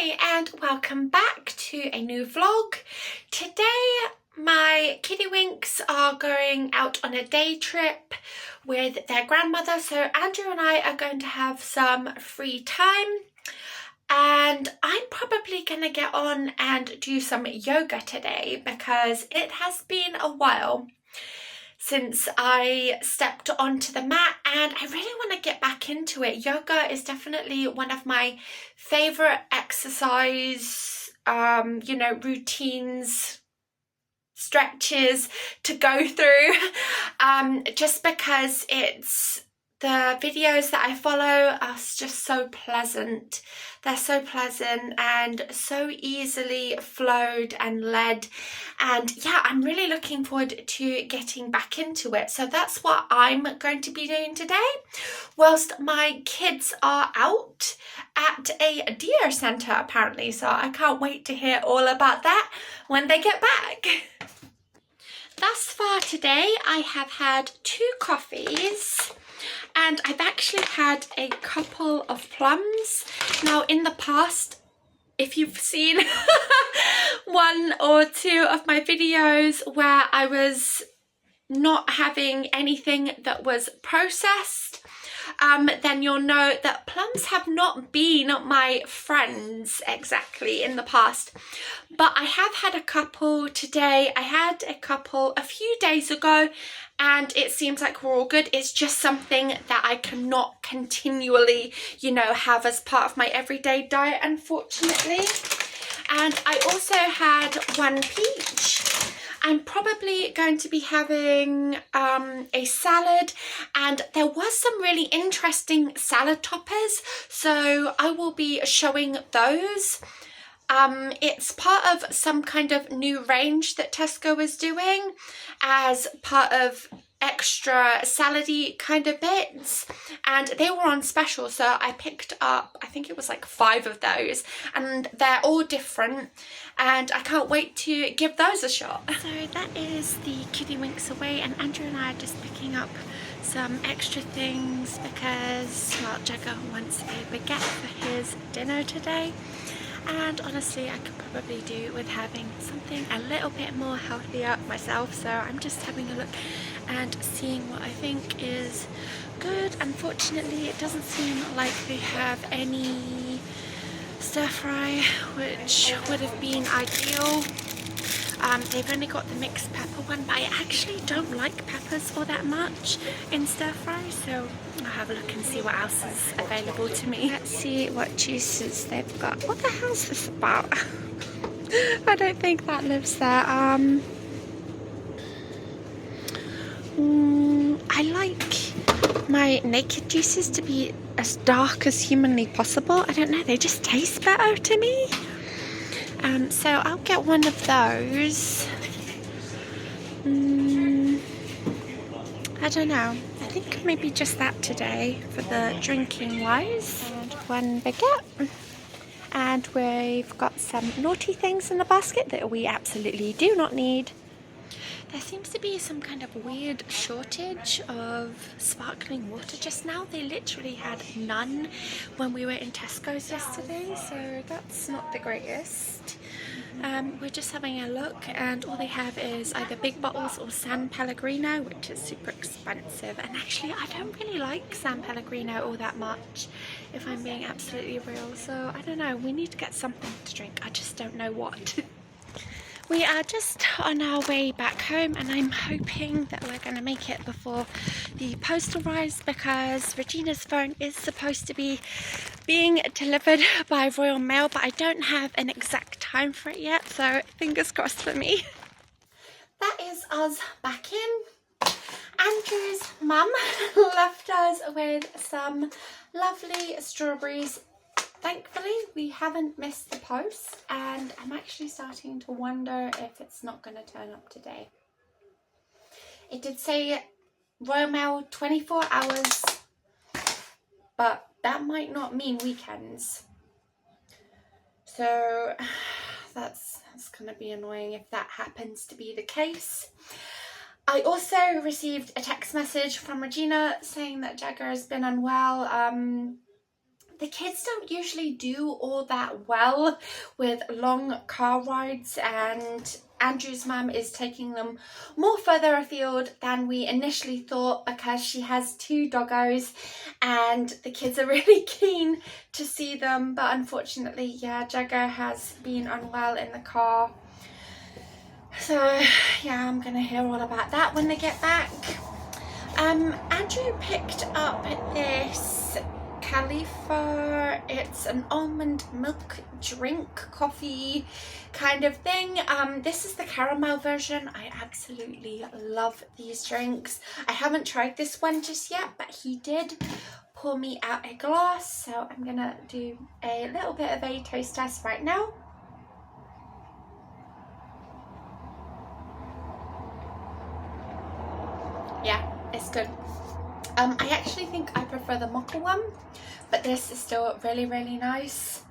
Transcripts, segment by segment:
Hi and welcome back to a new vlog. Today my kittywinks are going out on a day trip with their grandmother, so Andrew and I are going to have some free time and I'm probably going to get on and do some yoga today because it has been a while since I stepped onto the mat and I really want to get back into it. Yoga is definitely one of my favourite exercise, routines, stretches to go through, just because the videos that I follow are just so pleasant. They're so pleasant and so easily flowed and led. And yeah, I'm really looking forward to getting back into it. So that's what I'm going to be doing today, whilst my kids are out at a deer centre apparently. So I can't wait to hear all about that when they get back. Thus far today, I have had 2 coffees. And I've actually had a couple of plums. Now in the past, if you've seen 1 or 2 of my videos where I was not having anything that was processed, then you'll know that plums have not been my friends exactly in the past. But I have had a couple today. I had a couple a few days ago and it seems like we're all good. It's just something that I cannot continually, have as part of my everyday diet, unfortunately. And I also had 1 peach. I'm probably going to be having a salad, and there was some really interesting salad toppers, so I will be showing those. It's part of some kind of new range that Tesco is doing as part of extra salady kind of bits, and they were on special, so I picked up, I think it was like 5 of those, and they're all different and I can't wait to give those a shot. So that is the kittywinks away, and Andrew and I are just picking up some extra things because, well, Jagger wants a baguette for his dinner today. And honestly, I could probably do with having something a little bit more healthier myself. So I'm just having a look and seeing what I think is good. Unfortunately, it doesn't seem like they have any stir fry, which would have been ideal. They've only got the mixed pepper one, but I actually don't like peppers all that much in stir fry, so I'll have a look and see what else is available to me. Let's see what juices they've got. What the hell's this about? I don't think that lives there. I like my naked juices to be as dark as humanly possible. I don't know, they just taste better to me. So I'll get 1 of those. I don't know. I think maybe just that today for the drinking wise. And 1 baguette. And we've got some naughty things in the basket that we absolutely do not need. There seems to be some kind of weird shortage of sparkling water just now. They literally had none when we were in Tesco's yesterday, so that's not the greatest. We're just having a look, and all they have is either big bottles or San Pellegrino, which is super expensive. And actually, I don't really like San Pellegrino all that much, if I'm being absolutely real. So I don't know, we need to get something to drink. I just don't know what. We are just on our way back home, and I'm hoping that we're going to make it before the post arrives, because Regina's phone is supposed to be being delivered by Royal Mail, but I don't have an exact time for it yet, so fingers crossed for me. That is us back in. Andrew's mum left us with some lovely strawberries. Thankfully, we haven't missed the post, and I'm actually starting to wonder if it's not going to turn up today. It did say Royal Mail 24 hours, but that might not mean weekends. So that's going to be annoying if that happens to be the case. I also received a text message from Regina saying that Jagger has been unwell. The kids don't usually do all that well with long car rides, and Andrew's mum is taking them more further afield than we initially thought because she has 2 doggos and the kids are really keen to see them, but unfortunately, yeah, Jagger has been unwell in the car. So yeah, I'm gonna hear all about that when they get back. Andrew picked up this Khalifa. It's an almond milk drink coffee kind of thing. This is the caramel version. I absolutely love these drinks. I haven't tried this one just yet, but he did pour me out a glass, so I'm gonna do a little bit of a taste test right now. Yeah, it's good. I actually think I prefer the mocha one, but this is still really, really nice.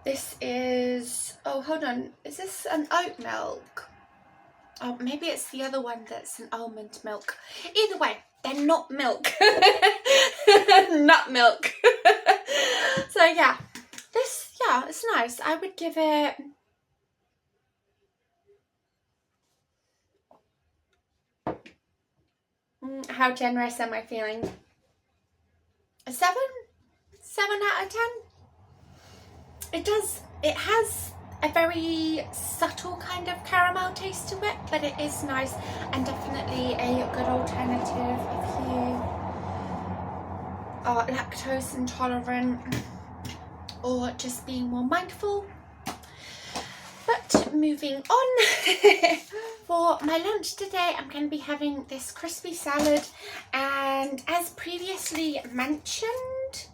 This is, oh, hold on, is this an oat milk? Oh, maybe it's the other one that's an almond milk. Either way, they're not milk. Nut milk. So yeah, this, yeah, it's nice. I would give it, how generous am I feeling? A 7? 7 out of 10? It has a very subtle kind of caramel taste to it, but it is nice and definitely a good alternative if you are lactose intolerant or just being more mindful. But moving on, for my lunch today I'm going to be having this crispy salad, and as previously mentioned,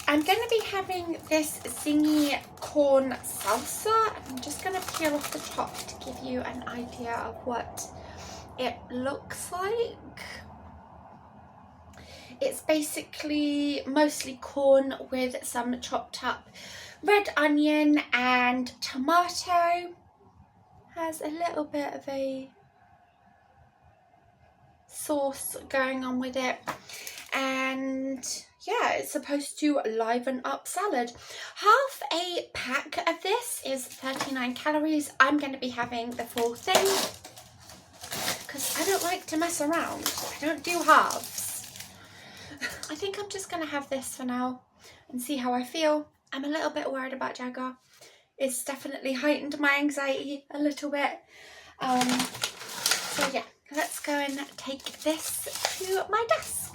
I'm going to be having this zingy corn salsa. I'm just going to peel off the top to give you an idea of what it looks like. It's basically mostly corn with some chopped up red onion and tomato. Has a little bit of a sauce going on with it, and yeah, it's supposed to liven up salad. Half a pack of this is 39 calories. I'm going to be having the full thing because I don't like to mess around. I don't do halves. I think I'm just going to have this for now and see how I feel. I'm a little bit worried about Jagger. It's definitely heightened my anxiety a little bit. So yeah, let's go and take this to my desk.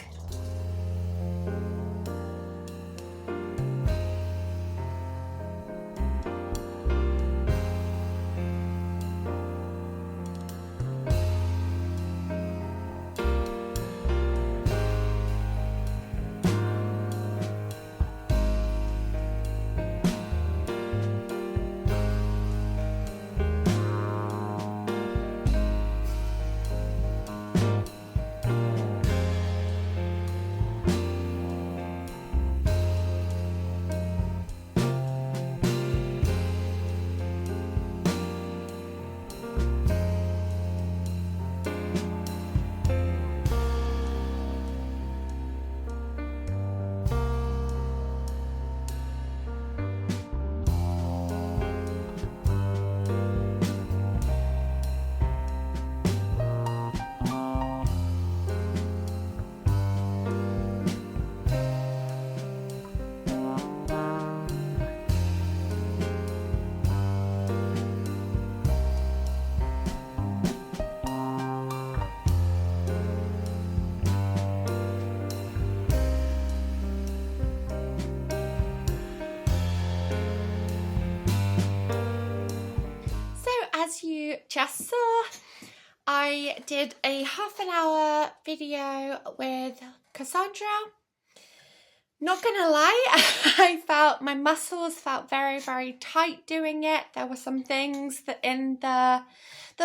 As you just saw, I did a half-an-hour video with Cassandra. Not gonna lie, I felt my muscles felt very, very tight doing it. There were some things that in the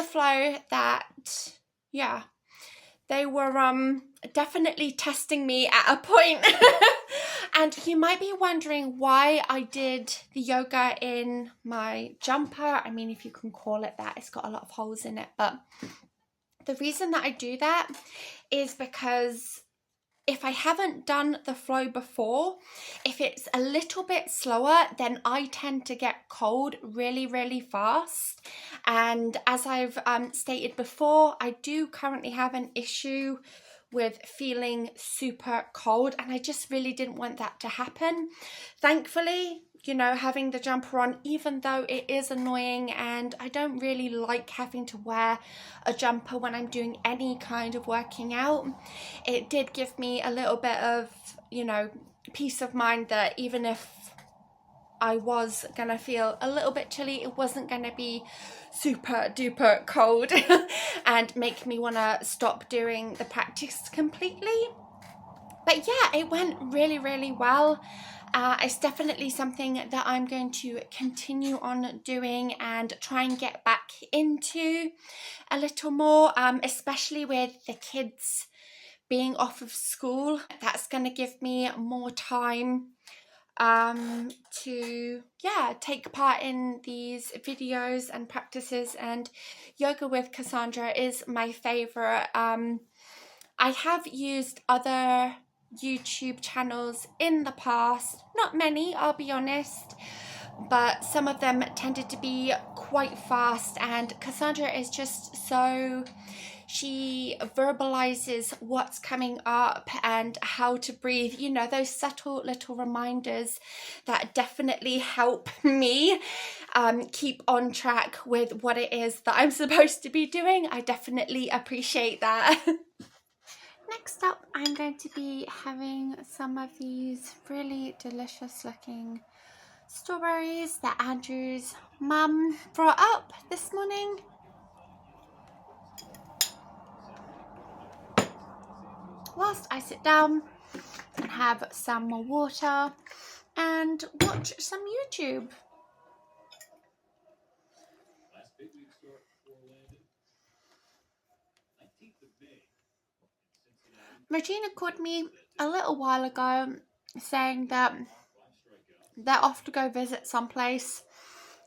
flow that, yeah, they were definitely testing me at a point. And you might be wondering why I did the yoga in my jumper. I mean, if you can call it that, it's got a lot of holes in it. But the reason that I do that is because if I haven't done the flow before, if it's a little bit slower, then I tend to get cold really, really fast. And as I've stated before, I do currently have an issue with feeling super cold, and I just really didn't want that to happen. Thankfully, you know, having the jumper on, even though it is annoying and I don't really like having to wear a jumper when I'm doing any kind of working out, it did give me a little bit of, you know, peace of mind that even if I was gonna feel a little bit chilly, it wasn't gonna be super duper cold and make me wanna stop doing the practice completely. But yeah, it went really, really well. It's definitely something that I'm going to continue on doing and try and get back into a little more, especially with the kids being off of school. That's going to give me more time to take part in these videos and practices, and Yoga with Cassandra is my favorite. I have used other YouTube channels in the past, not many, I'll be honest, but some of them tended to be quite fast, and Cassandra is just so, she verbalizes what's coming up and how to breathe, you know, those subtle little reminders that definitely help me keep on track with what it is that I'm supposed to be doing. I definitely appreciate that. Next up, I'm going to be having some of these really delicious looking strawberries that Andrew's mum brought up this morning. Whilst I sit down and have some more water and watch some YouTube. Regina called me a little while ago saying that they're off to go visit someplace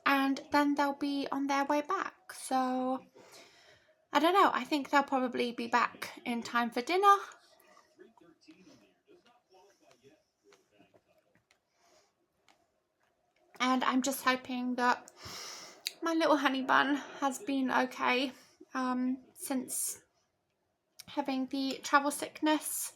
and then they'll be on their way back. So I don't know, I think they'll probably be back in time for dinner. And I'm just hoping that my little honey bun has been okay since having the travel sickness.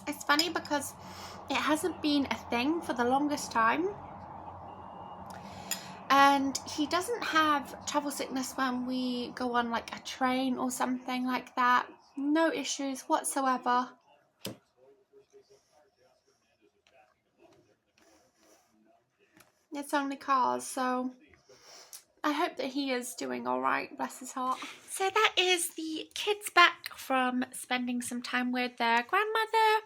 It's funny because it hasn't been a thing for the longest time, and he doesn't have travel sickness when we go on like a train or something like that. No issues whatsoever. It's only cars, so I hope that he is doing all right, bless his heart. So that is the kids back from spending some time with their grandmother.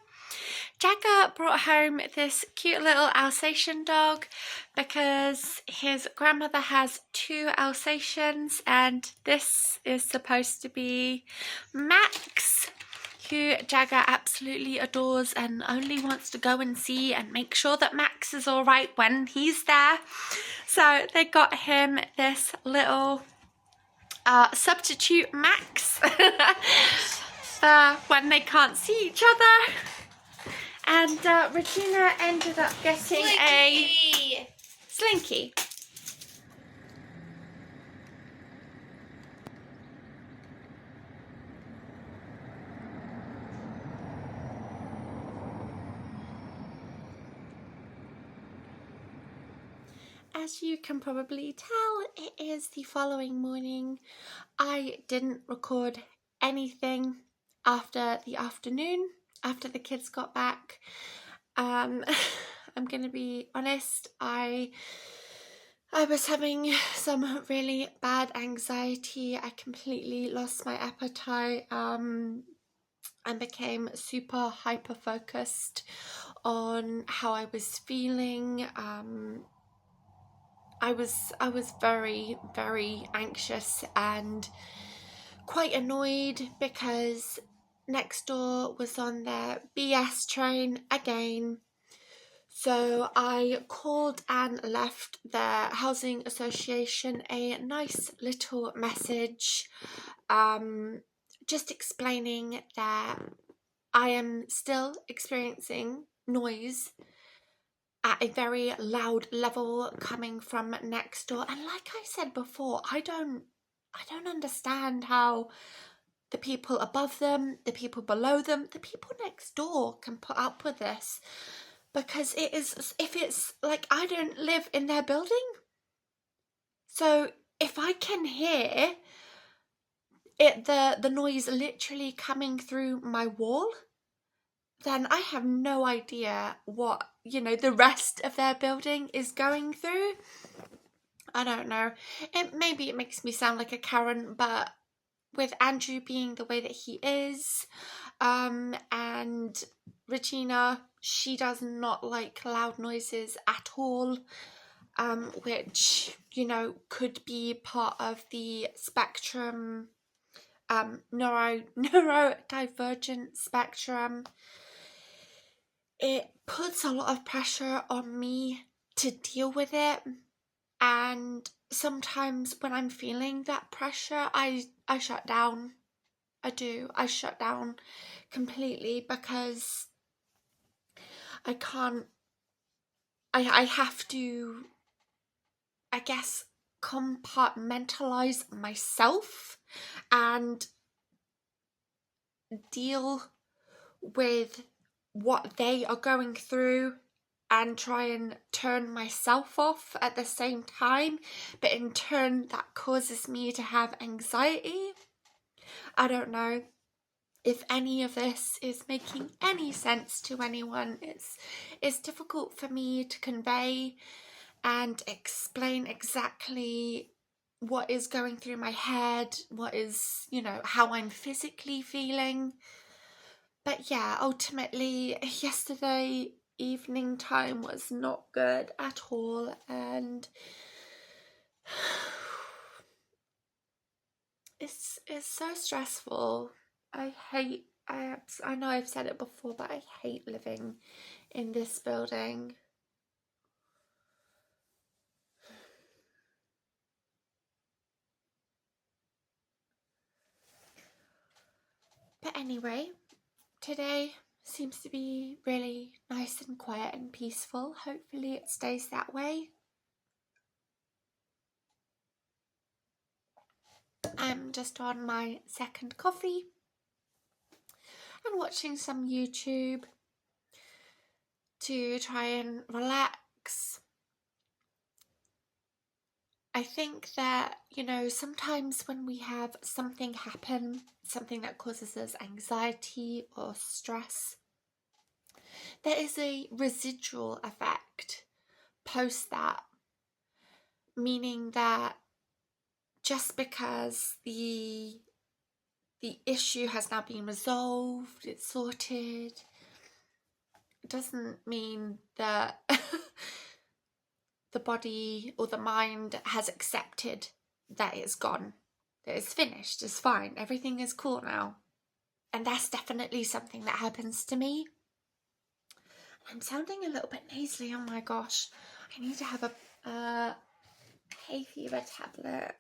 Jagger brought home this cute little Alsatian dog because his grandmother has 2 Alsatians, and this is supposed to be Max, who Jagger absolutely adores and only wants to go and see and make sure that Max is all right when he's there. So they got him this little substitute Max for when they can't see each other. And Regina ended up getting a Slinky. As you can probably tell, it is the following morning. I didn't record anything after the afternoon, after the kids got back. I'm gonna be honest, I was having some really bad anxiety. I completely lost my appetite and became super hyper focused on how I was feeling. I was very, very anxious and quite annoyed because next door was on their BS train again. So I called and left their housing association a nice little message, just explaining that I am still experiencing noise at a very loud level coming from next door. And like I said before, I don't understand how the people above them, the people below them, the people next door can put up with this. Because it is, if it's like, I don't live in their building. So if I can hear it, the noise literally coming through my wall, then I have no idea what, you know, the rest of their building is going through. I don't know. Maybe it makes me sound like a Karen, but with Andrew being the way that he is, and Regina, she does not like loud noises at all, which, you know, could be part of the spectrum, neurodivergent spectrum. It puts a lot of pressure on me to deal with it, and sometimes when I'm feeling that pressure, I shut down. I shut down completely, because I can't, I have to, I guess, compartmentalize myself and deal with what they are going through and try and turn myself off at the same time, but in turn that causes me to have anxiety. I don't know if any of this is making any sense to anyone. It's difficult for me to convey and explain exactly what is going through my head, what is, you know, how I'm physically feeling. But yeah, ultimately, yesterday evening time was not good at all, and it's so stressful. I know I've said it before, but I hate living in this building. But anyway, today seems to be really nice and quiet and peaceful. Hopefully it stays that way. I'm just on my second coffee and watching some YouTube to try and relax. I think that, you know, sometimes when we have something happen, something that causes us anxiety or stress, there is a residual effect post that, meaning that just because the issue has now been resolved, it's sorted, it doesn't mean that the body or the mind has accepted that it's gone, that it's finished, it's fine, everything is cool now. And that's definitely something that happens to me. I'm sounding a little bit nasally, oh my gosh. I need to have a hay fever tablet.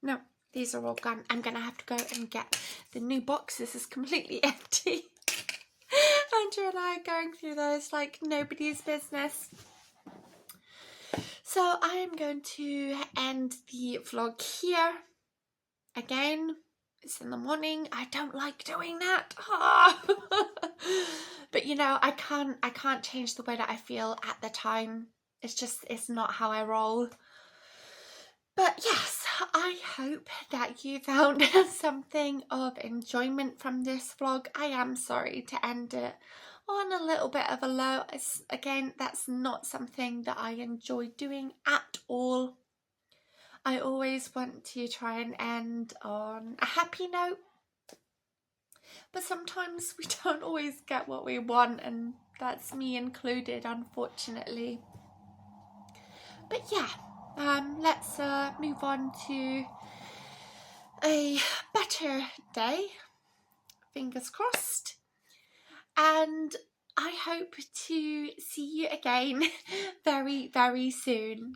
No, these are all gone. I'm gonna have to go and get the new box. This is completely empty. Andrew and I are going through those like nobody's business. So I am going to end the vlog here. Again, it's in the morning. I don't like doing that. But you know, I can't change the way that I feel at the time. It's not how I roll. But yes, I hope that you found something of enjoyment from this vlog. I am sorry to end it on a little bit of a low. Again, that's not something that I enjoy doing at all. I always want to try and end on a happy note, but sometimes we don't always get what we want, and that's me included, unfortunately. But yeah, let's move on to a better day, fingers crossed. And I hope to see you again very, very soon.